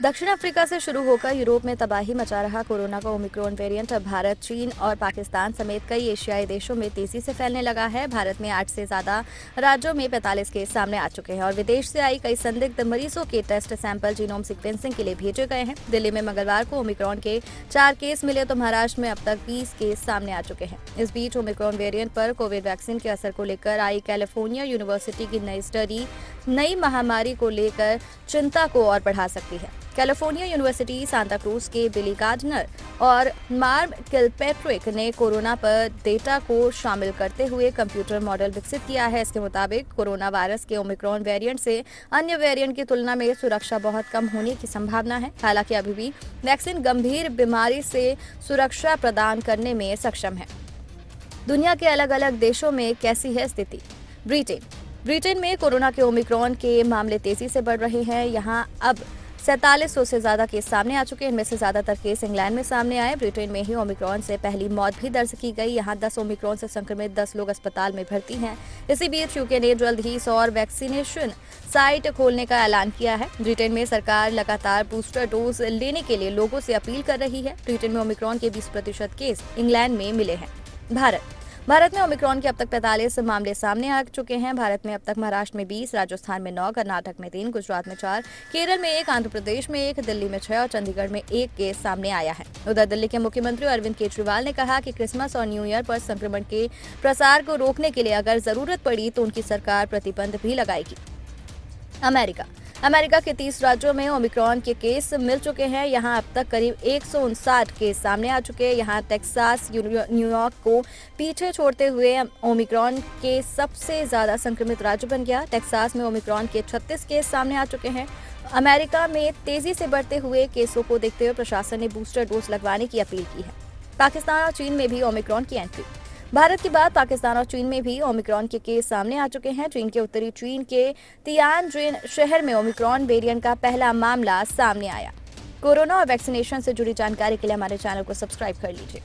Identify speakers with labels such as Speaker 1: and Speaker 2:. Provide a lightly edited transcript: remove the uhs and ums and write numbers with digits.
Speaker 1: दक्षिण अफ्रीका से शुरू होकर यूरोप में तबाही मचा रहा कोरोना का ओमिक्रॉन वेरिएंट अब भारत, चीन और पाकिस्तान समेत कई एशियाई देशों में तेजी से फैलने लगा है। भारत में 8 से ज्यादा राज्यों में 45 केस सामने आ चुके हैं और विदेश से आई कई संदिग्ध मरीजों के टेस्ट सैंपल जीनोम सीक्वेंसिंग के लिए भेजे गए हैं। दिल्ली में मंगलवार को ओमिक्रॉन के 4 केस मिले तो महाराष्ट्र में अब तक 20 केस सामने आ चुके हैं। इस बीच ओमिक्रॉन वेरिएंट पर कोविड वैक्सीन के असर को लेकर आई कैलिफोर्निया यूनिवर्सिटी की नई स्टडी नई महामारी को लेकर चिंता को और बढ़ा सकती है। कैलिफोर्निया यूनिवर्सिटी सांता क्रूज के बिली गार्डनर और मार्व किलपैट्रिक ने कोरोना पर डेटा को शामिल करते हुए कंप्यूटर मॉडल विकसित किया है। इसके मुताबिक कोरोना वायरस के ओमिक्रॉन वेरिएंट से अन्य वेरिएंट की तुलना में सुरक्षा बहुत कम होने की संभावना है। हालांकि अभी भी वैक्सीन गंभीर बीमारी से सुरक्षा प्रदान करने में सक्षम है। दुनिया के अलग अलग देशों में कैसी है स्थिति? ब्रिटेन में कोरोना के ओमिक्रॉन के मामले तेजी से बढ़ रहे हैं। यहाँ अब 4700 से ज्यादा केस सामने आ चुके हैं। इनमें से ज्यादातर केस इंग्लैंड में सामने आए। ब्रिटेन में ही ओमिक्रॉन से पहली मौत भी दर्ज की गई। यहाँ 10 ओमिक्रॉन से संक्रमित 10 लोग अस्पताल में भर्ती हैं। इसी बीच यूके ने जल्द ही 100 और वैक्सीनेशन साइट खोलने का ऐलान किया है। ब्रिटेन में सरकार लगातार बूस्टर डोज लेने के लिए लोगों से अपील कर रही है। ब्रिटेन में ओमिक्रॉन के 20% केस इंग्लैंड में मिले हैं। भारत में ओमिक्रॉन के अब तक 45 मामले सामने आ चुके हैं। भारत में अब तक महाराष्ट्र में 20, राजस्थान में 9, कर्नाटक में 3, गुजरात में 4, केरल में 1, आंध्र प्रदेश में 1, दिल्ली में 6 और चंडीगढ़ में 1 केस सामने आया है। उधर दिल्ली के मुख्यमंत्री अरविंद केजरीवाल ने कहा कि क्रिसमस और न्यू ईयर पर संक्रमण के प्रसार को रोकने के लिए अगर जरूरत पड़ी तो उनकी सरकार प्रतिबंध भी लगाएगी। अमेरिका के 30 राज्यों में ओमिक्रॉन के केस मिल चुके हैं। यहाँ अब तक करीब 159 केस सामने आ चुके हैं। यहाँ टेक्सास, न्यूयॉर्क को पीछे छोड़ते हुए ओमिक्रॉन के सबसे ज्यादा संक्रमित राज्य बन गया। टेक्सास में ओमिक्रॉन के 36 केस सामने आ चुके हैं। अमेरिका में तेजी से बढ़ते हुए केसों को देखते हुए प्रशासन ने बूस्टर डोज लगवाने की अपील की है। पाकिस्तान और चीन में भी ओमिक्रॉन की एंट्री। भारत के बाद पाकिस्तान और चीन में भी ओमिक्रॉन के केस सामने आ चुके हैं। चीन के उत्तरी चीन के तियानजिन शहर में ओमिक्रॉन वेरिएंट का पहला मामला सामने आया। कोरोना और वैक्सीनेशन से जुड़ी जानकारी के लिए हमारे चैनल को सब्सक्राइब कर लीजिए।